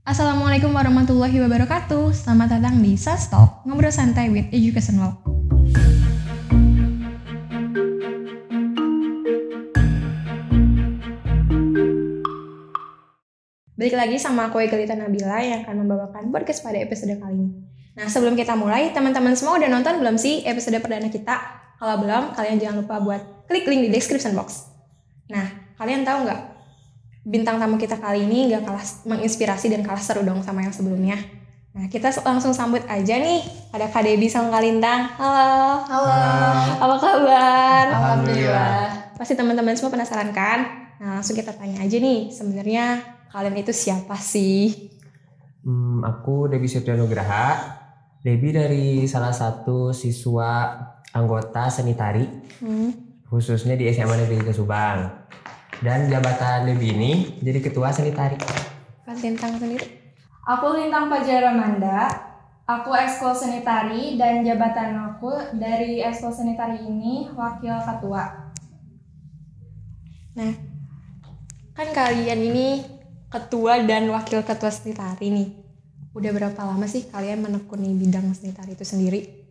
Assalamualaikum warahmatullahi wabarakatuh. Selamat datang di Sastalk, ngobrol santai with Education Law. Balik lagi sama aku Egelita Nabila yang akan membawakan podcast pada episode kali ini. Nah, sebelum kita mulai, teman-teman semua udah nonton belum sih episode perdana kita? Kalau belum, kalian jangan lupa buat klik link di description box. Nah, kalian tahu nggak? Bintang tamu kita kali ini gak kalah menginspirasi dan kalah seru dong sama yang sebelumnya. Nah, kita langsung sambut aja nih. Ada Kak Debbie sama Kak Lintang. Halo. Halo. Apa kabar? Alhamdulillah. Pasti teman-teman semua penasaran kan? Nah, langsung kita tanya aja nih. Sebenarnya kalian itu siapa sih? Aku Debbie Septianugraha. Debbie dari salah satu siswa anggota seni tari, khususnya di SMA Negeri 3 Subang. Dan jabatan Debbie ini jadi ketua seni tari. Kak Lintang sendiri? Aku Lintang Fajara Manda, aku ekskul seni tari dan jabatan aku dari ekskul seni tari ini wakil ketua. Nah, kan kalian ini ketua dan wakil ketua seni tari nih. Udah berapa lama sih kalian menekuni bidang seni tari itu sendiri?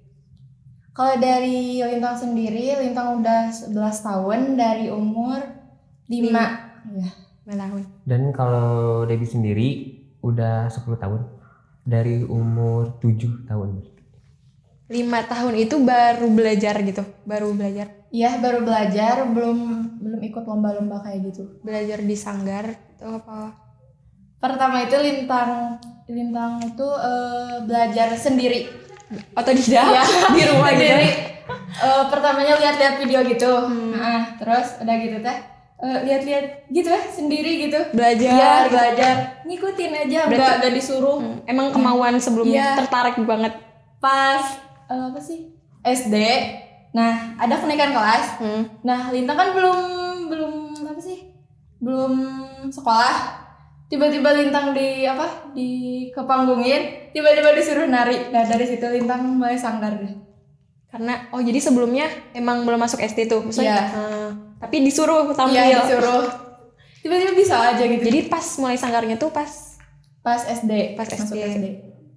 Kalau dari Lintang sendiri, Lintang udah 11 tahun dari umur 5. Ya. 5 tahun. Dan kalau Debbie sendiri udah 10 tahun. Dari umur 7 tahun. 5 tahun itu baru belajar gitu? Baru belajar? Iya, baru belajar, belum ikut lomba-lomba kayak gitu. Belajar di sanggar atau apa? Pertama itu Lintang itu belajar sendiri. Otodidak? Ya, Di rumah gitu? sendiri. Pertamanya lihat-lihat video gitu. Nah, terus udah gitu teh lihat-lihat gitu sendiri gitu. Belajar? Iya, belajar. Ngikutin aja, enggak disuruh. Emang kemauan sebelumnya Iya. tertarik banget? Pas apa sih? SD. Nah, ada kenaikan kelas. Nah, Lintang kan belum apa sih? Belum sekolah. Tiba-tiba Lintang di kepanggungin, tiba-tiba disuruh nari. Nah, dari situ Lintang mulai sanggar deh. Karena, oh jadi sebelumnya emang belum masuk SD tuh? Maksudnya, Iya. tapi disuruh tampil? Iya, disuruh. Tiba-tiba bisa aja gitu. Jadi pas mulai sanggarnya tuh pas SD. Pas Masuk SD. SD.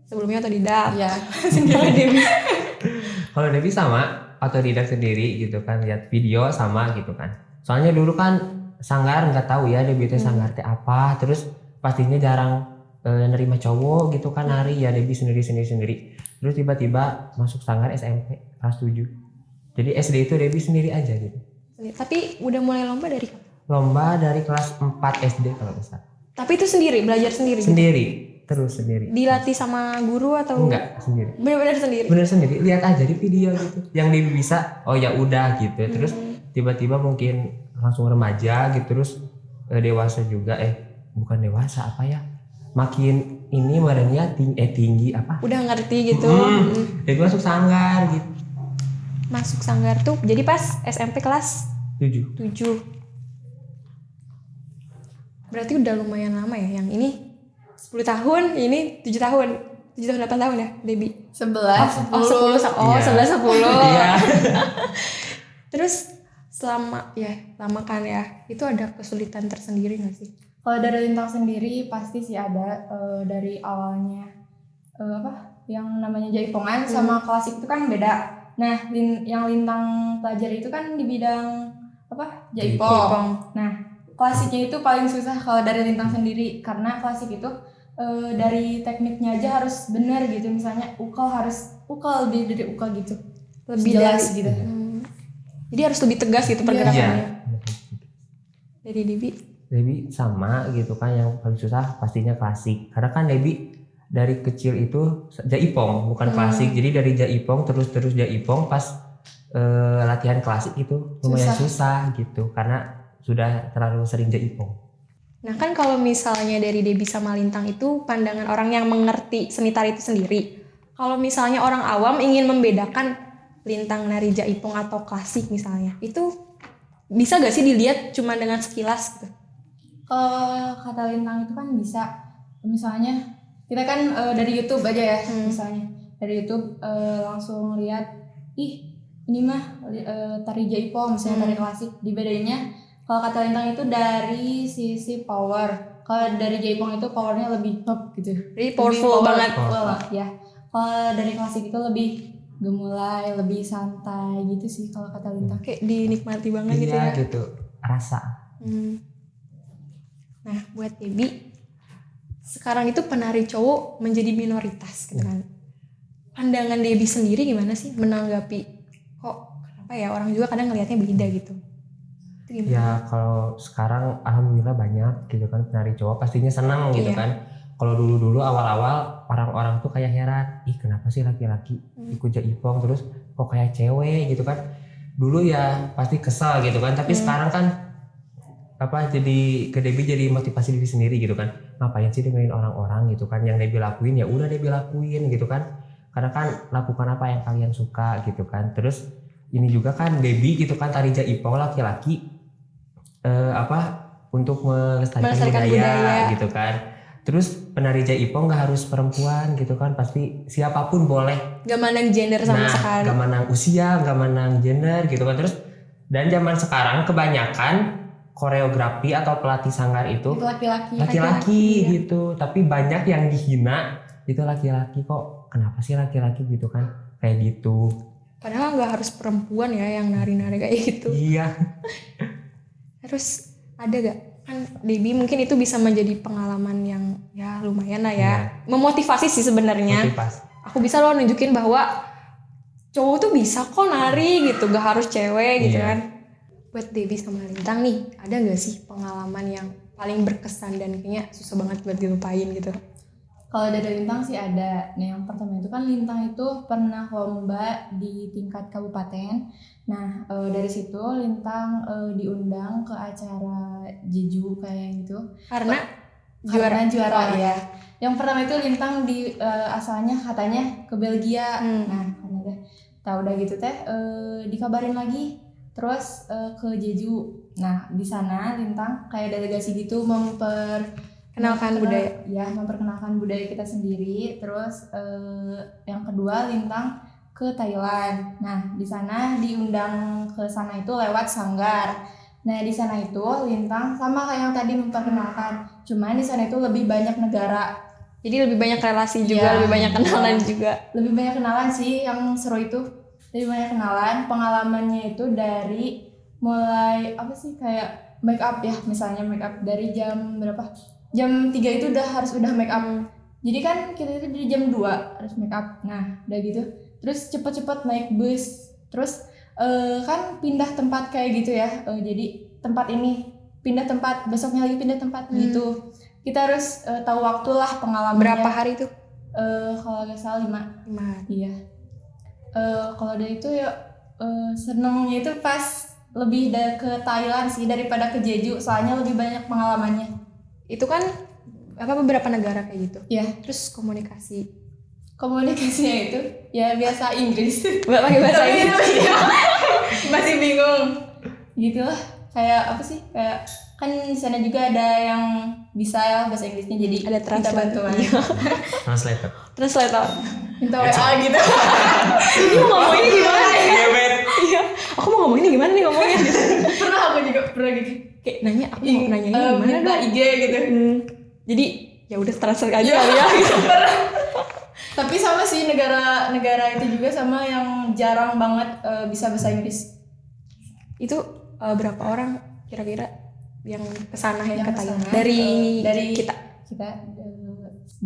Sebelumnya otodidak? Iya. Sendiri Debbie? Kalau Debbie sama, otodidak sendiri gitu kan. Lihat video sama gitu kan. Soalnya dulu kan sanggar nggak tahu ya Debbie itu sanggar teh apa. Terus pastinya jarang nerima cowok gitu kan nari ya Debbie sendiri. Terus tiba-tiba masuk sanggar SMP kelas 7. Jadi SD itu Debbie sendiri aja gitu. Tapi udah mulai lomba dari kapan? Lomba dari kelas 4 SD kalau besar. Tapi itu sendiri, belajar sendiri? Gitu? Terus sendiri. Dilatih sama guru atau? Enggak, sendiri. Benar-benar sendiri? Bener sendiri, lihat aja di video gitu. Yang Debbie bisa, oh ya udah gitu. Terus tiba-tiba mungkin langsung remaja gitu, terus dewasa juga, bukan dewasa apa ya? Makin ini badannya tinggi apa? Udah ngerti gitu. Jadi masuk sanggar gitu. Masuk sanggar tuh jadi pas SMP kelas 7. 7. Berarti udah lumayan lama ya. Yang ini 10 tahun, ini 7 tahun. 7 tahun 8 tahun ya, Debbie? 11. Oh, 10. Oh, Iya. 11 10. Iya. Terus selama lama kan ya. Itu ada kesulitan tersendiri enggak sih? Kalau dari Lintang sendiri pasti sih ada dari awalnya yang namanya jaipongan sama klasik itu kan beda. Nah, yang Lintang pelajari itu kan di bidang jaipong. Nah, klasiknya itu paling susah kalau dari Lintang sendiri karena klasik itu dari tekniknya aja harus benar gitu. Misalnya lebih dari ukal gitu. Lebih jelas dari gitu. Jadi harus lebih tegas gitu pergerakannya. Iya. Dari Debbie? Debbie sama gitu kan, yang paling susah pastinya klasik. Karena kan Debbie dari kecil itu jaipong, bukan klasik. Jadi dari jaipong terus jaipong, pas latihan klasik itu lumayan susah gitu karena sudah terlalu sering jaipong. Nah kan kalau misalnya dari Debbie sama Lintang itu pandangan orang yang mengerti seni tari itu sendiri. Kalau misalnya orang awam ingin membedakan Lintang nari jaipong atau klasik misalnya, itu bisa gak sih dilihat cuma dengan sekilas gitu? Kalau kata Lintang itu kan bisa, misalnya kita kan dari YouTube aja ya, misalnya dari YouTube langsung lihat, ini mah tari jaipong, misalnya tari klasik. Dibedainnya kalau kata Lintang itu dari sisi power, Kalau dari Jaipong itu powernya lebih up gitu. Jadi powerful banget. Ya. Kalau dari klasik itu lebih gemulai, lebih santai gitu sih kalau kata Lintang. Kayak dinikmati banget gitu ya. Iya gitu, rasa. Nah, buat Debbie, sekarang itu penari cowok menjadi minoritas gitu kan. Pandangan Debbie sendiri gimana sih menanggapi kok kenapa ya orang juga kadang ngelihatnya beda gitu. Itu gimana? Ya kalau sekarang alhamdulillah banyak gitu kan penari cowok, pastinya senang gitu Iya. kan. Kalau dulu awal-awal orang-orang tuh kayak heran, ih kenapa sih laki-laki ikut jaipong terus kok kayak cewek gitu kan. Dulu ya pasti kesal gitu kan, tapi sekarang kan jadi ke Debbie jadi motivasi diri sendiri gitu kan. Ngapain sih dengerin orang-orang gitu kan, yang Debbie lakuin ya udah Debbie lakuin gitu kan. Karena kan lakukan apa yang kalian suka gitu kan. Terus ini juga kan Debbie gitu kan tari jaipong laki-laki untuk melestarikan budaya gitu kan. Terus penari jaipong gak harus perempuan gitu kan, pasti siapapun boleh. Gak mandang gender sama sekali. Gak mandang usia, gak mandang gender gitu kan. Terus dan zaman sekarang kebanyakan koreografi atau pelatih sanggar itu laki-laki gitu. Tapi banyak yang dihina itu laki-laki, kok kenapa sih laki-laki gitu kan kayak gitu. Padahal gak harus perempuan ya yang nari-nari kayak gitu. Iya. Terus ada gak? Kan Debbie mungkin itu bisa menjadi pengalaman yang ya lumayan lah ya. Memotivasi sih sebenarnya. Aku bisa loh nunjukin bahwa cowok tuh bisa kok nari gitu, gak harus cewek gitu kan. Buat Debbie sama Lintang nih, ada gak sih pengalaman yang paling berkesan dan kayaknya susah banget buat dilupain gitu? Kalau dari Lintang sih ada. Nah yang pertama itu kan Lintang itu pernah lomba di tingkat kabupaten. Nah dari situ Lintang diundang ke acara Jeju kayak gitu. Karena juara ya. Yang pertama itu Lintang di asalnya katanya ke Belgia. Nah karena udah gitu dikabarin lagi terus ke Jeju. Nah di sana Lintang kayak delegasi gitu memperkenalkan budaya kita sendiri. Terus yang kedua Lintang ke Thailand. Nah di sana diundang ke sana itu lewat sanggar. Nah di sana itu Lintang sama kayak yang tadi memperkenalkan, cuman di sana itu lebih banyak negara. Jadi lebih banyak relasi juga, lebih banyak kenalan juga. Lebih banyak kenalan sih, yang seru itu lebih banyak kenalan. Pengalamannya itu dari mulai apa sih kayak make up ya, misalnya make up dari jam berapa? Jam 3 itu udah make up. Jadi kan kita itu dari jam 2 harus make up. Nah, udah gitu. Terus cepet-cepet naik bus. Terus kan pindah tempat kayak gitu ya. Jadi tempat ini pindah tempat, besoknya lagi pindah tempat gitu. Kita harus tahu waktu lah pengalamannya. Berapa hari itu? Kalau nggak salah 5 hari. Iya. Kalau dari itu ya senengnya itu pas lebih ke Thailand sih daripada ke Jeju. Soalnya lebih banyak pengalamannya. Itu kan beberapa negara kayak gitu. Iya. Terus Komunikasinya itu ya biasa Inggris. Pakai bahasa Inggris. Masih bingung. Gitu lah. Kayak apa sih? Kayak kan di sana juga ada yang bisa ya bahasa Inggrisnya, jadi ada bantuan. Translator. Minta WA gitu. Ini mau ngomonginnya gimana ya? Iya. Aku mau ngomonginnya gimana nih ngomongnya? Aku juga pernah gitu. Kayak nanya, aku mau nanya gimana minta IG gitu. Jadi ya udah translate aja kali ya. Tapi sama sih negara itu juga sama yang jarang banget bisa bahasa Inggris. Itu berapa orang kira-kira yang kesana yang ke Thailand? Dari kita 16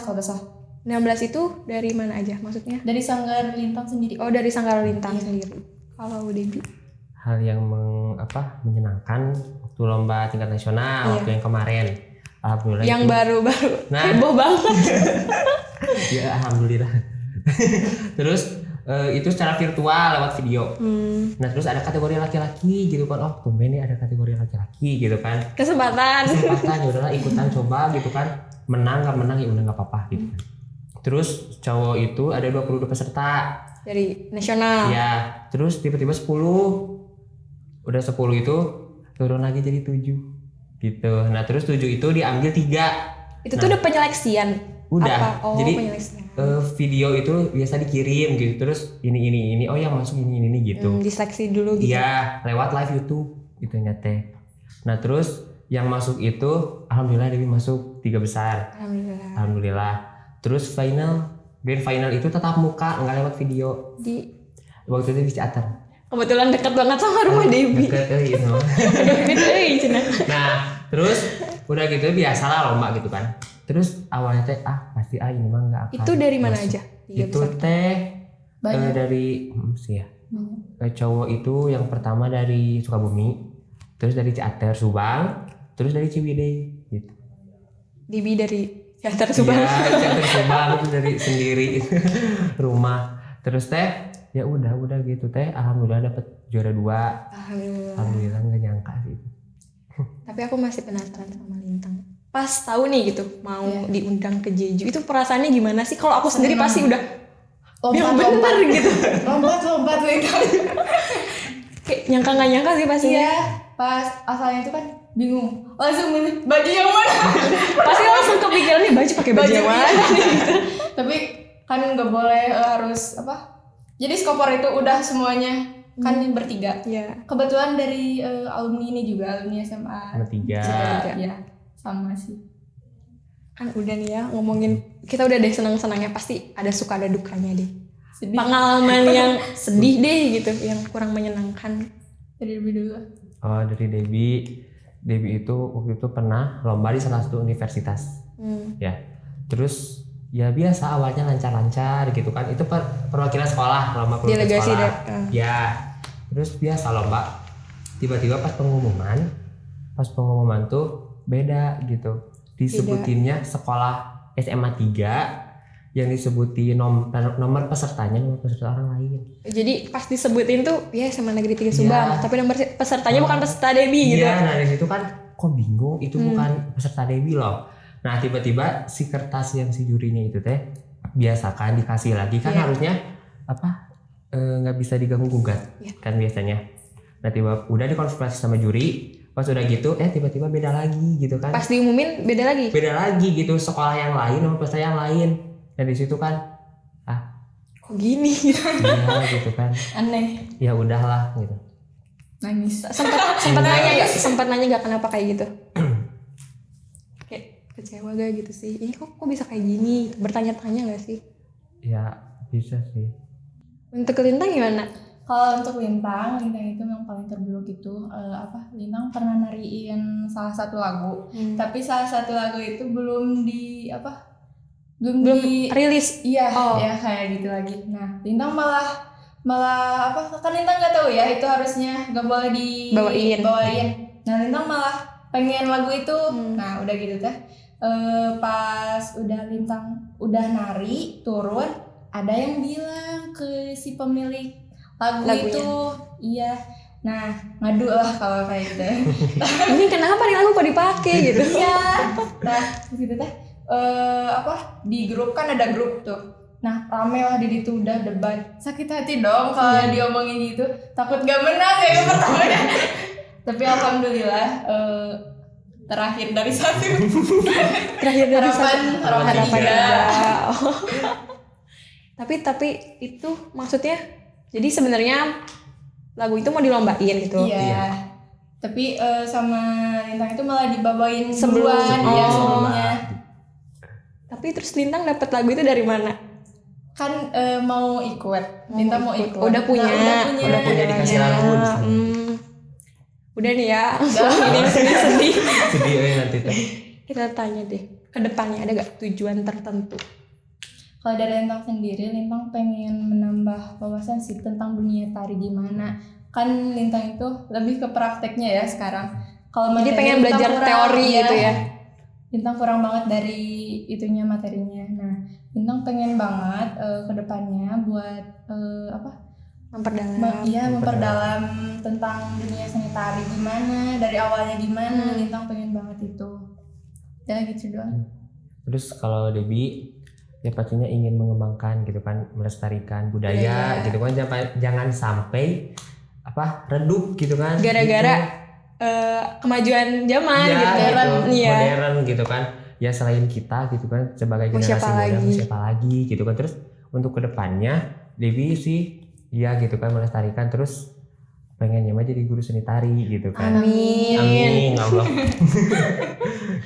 kalau nggak salah. 16 itu dari mana aja maksudnya? Dari Sanggar Lintang sendiri. Oh, dari Sanggar Lintang sendiri. Kalau Debbie? Hal yang menyenangkan waktu lomba tingkat nasional waktu yang kemarin. Alhamdulillah. Yang baru-baru. Heboh banget. Ya alhamdulillah. Terus itu secara virtual lewat video. Nah terus ada kategori laki-laki gitu kan. Oh tumben nih ada kategori laki-laki gitu kan. Kesempatan ya udahlah ikutan coba gitu kan. Menang gak menang ya udah gak apa-apa gitu kan. Terus cowok itu ada 22 peserta dari nasional. Ya, terus tiba-tiba 10. Udah 10 itu turun lagi jadi 7 gitu. Nah terus 7 itu diambil 3. Itu tuh udah penyeleksian? Udah. Oh, jadi penyeleksian. Video itu biasa dikirim gitu. Terus ini oh yang masuk ini gitu. Diseleksi dulu gitu. Iya, lewat live YouTube gitu nyate. Nah terus yang masuk itu alhamdulillah Dewi masuk 3 besar. Alhamdulillah. Terus grand final itu tatap muka, nggak lewat video. Waktu itu di teater. Kebetulan dekat banget sama rumah Dewi. Deket itu. Nah, terus udah gitu biasalah lomba gitu kan. Terus awalnya teh pasti ini mah nggak akan. Itu dari mana masuk. aja? Itu teh dari sih ya. Cowok itu yang pertama dari Sukabumi, terus dari Ciater Subang, terus dari Ciwidey gitu. Dewi dari Ciater Subang. Iya, Ciater Subang itu dari sendiri rumah. Terus teh ya udah gitu teh alhamdulillah dapet juara 2. Alhamdulillah nggak nyangka sih. Tapi aku masih penasaran sama Lintang. Pas tahu nih gitu mau diundang ke Jeju itu perasaannya gimana sih? Kalau aku sendiri pasti udah yang bener gitu. Lompat Lintang. Kayak nyangka nggak nyangka sih pastinya. Iya, pas asalnya itu kan bingung. Langsung milih baju yang mana? Pasti langsung kepikiran nih baju pakai baju yang mana gitu. Tapi kan nggak boleh harus apa? Jadi skopor itu udah semuanya kan bertiga. Iya. Kebetulan dari alumni ini juga alumni SMA. Bertiga. Ya, sama sih. Kan udah nih ya ngomongin kita udah deh senang-senangnya pasti ada suka ada dukanya deh. Sedih. Pengalaman yang sedih deh gitu, yang kurang menyenangkan. Dari lebih dulu. Oh dari Dewi itu waktu itu pernah lomba di salah satu universitas. Ya. Terus ya biasa awalnya lancar-lancar gitu kan. Itu perwakilan sekolah, lomba perwakilan Delegasi sekolah. Ya. Terus biasa lomba. Tiba-tiba pas pengumuman tuh beda gitu. Disebutinnya sekolah SMA 3 yang disebutin nomor pesertanya nomor peserta orang lain. Jadi pas disebutin tuh ya SMA Negeri 3 Subang, tapi nomor pesertanya bukan peserta Dewi gitu. Iya, nah dari situ kan kok bingung itu bukan peserta Dewi loh. Nah tiba-tiba si kertas yang si jurinya itu teh biasakan dikasih lagi kan harusnya nggak bisa diganggu gugat kan biasanya. Nah tiba udah dikonfirmasi sama juri, pas udah gitu tiba-tiba beda lagi gitu kan. Pas diumumin beda lagi gitu, sekolah yang lain nomor peserta yang lain. Dan di situ kan kok gini gitu. Iya gitu kan. Aneh. Ya udahlah gitu. Nangis. Sempat nanya gak kenapa kayak gitu. Kayak kecewa gak gitu sih. Ini kok bisa kayak gini? Bertanya-tanya gak sih? Ya bisa sih. Untuk Lintang gimana? Kalau untuk Lintang itu yang paling terburuk itu Lintang pernah nariin salah satu lagu. Tapi salah satu lagu itu belum rilis. Iya, ya kayak gitu lagi. Nah, Lintang malah kan Lintang nggak tahu ya itu harusnya nggak boleh dibawain. Nah, Lintang malah pengen lagu itu. Nah, udah gitu teh. Pas udah Lintang udah nari turun, ada yang bilang ke si pemilik lagunya itu, iya. Nah, ngadu lah kalau kayak gitu. Ini kenapa nih lagu kok dipakai gitu? Iya. Nah, gitu teh. Di grup kan ada grup tuh. Nah, rame lah di situ udah debat. Sakit hati dong kalau diomongin gitu. Takut gak menang ya pertamanya. Tapi alhamdulillah terakhir dari satu. harapan 3. Tapi itu maksudnya jadi sebenarnya lagu itu mau dilombain gitu. Iya. Tapi sama Lintang itu malah dibawain sebelumnya. Tapi terus Lintang dapat lagu itu dari mana? Kan mau ikut. Lintang mau ikut. Udah punya dikasih lagu. Udah nih ya. Ini sedih. Sedih nanti tuh. Kita tanya deh, ke depannya ada gak tujuan tertentu? Kalau dari Lintang sendiri, Lintang pengen menambah wawasan sih tentang dunia tari gimana. Kan Lintang itu lebih ke prakteknya ya sekarang. Kalau jadi pengen belajar teori gitu ya. Lintang kurang banget dari itunya materinya. Nah, Lintang pengen banget ke depannya buat memperdalam tentang dunia seni tari gimana, dari awalnya gimana. Lintang pengen banget itu. Ya gitu doang. Terus kalau Debbie ya pastinya ingin mengembangkan gitu kan, melestarikan budaya gitu kan, jangan sampai redup gitu kan. Gara-gara kemajuan zaman modern gitu kan. Ya selain kita gitu kan sebagai generasi muda siapa lagi gitu kan. Terus untuk kedepannya Debbie sih ya gitu kan melestarikan terus pengennya mah jadi guru seni tari gitu kan. Amin. Amin Allah.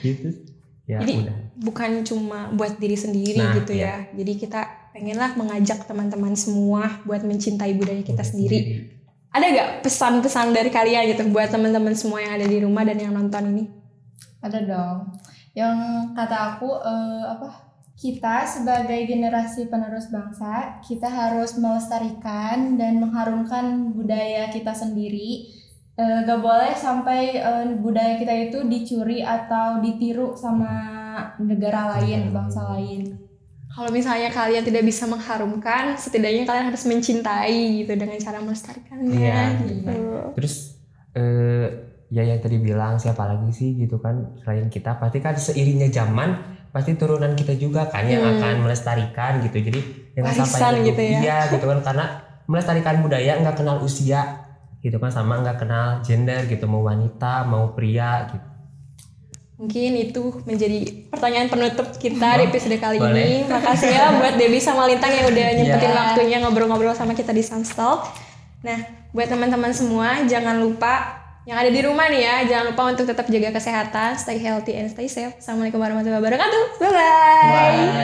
Gitu. Ya Jadi udah. bukan cuma buat diri sendiri Nah, gitu ya. Jadi kita pengenlah mengajak teman-teman semua buat mencintai budaya kita sendiri. Ada gak pesan-pesan dari kalian gitu buat teman-teman semua yang ada di rumah dan yang nonton ini? Ada dong. Yang kata aku kita sebagai generasi penerus bangsa, kita harus melestarikan dan mengharumkan budaya kita sendiri. Gak boleh sampai budaya kita itu dicuri atau ditiru sama negara lain, bangsa lain. Kalau misalnya kalian tidak bisa mengharumkan, setidaknya kalian harus mencintai gitu dengan cara melestarikannya. Iya. Gitu. Terus ya yang tadi bilang siapa lagi sih gitu kan selain kita, pasti kan seiringnya zaman pasti turunan kita juga kan yang akan melestarikan gitu. Jadi jangan Warisan sampai gitu ya. Iya gitu kan, karena melestarikan budaya nggak kenal usia gitu kan, sama nggak kenal gender gitu, mau wanita mau pria gitu. Mungkin itu menjadi pertanyaan penutup kita di episode kali boleh. ini. Makasih ya buat Debbie sama Lintang yang udah nyempetin Iya. waktunya ngobrol-ngobrol sama kita di Sunstalk. Nah, buat teman-teman semua jangan lupa yang ada di rumah nih ya, jangan lupa untuk tetap jaga kesehatan, stay healthy and stay safe. Assalamualaikum warahmatullahi wabarakatuh. Bye-bye. Bye.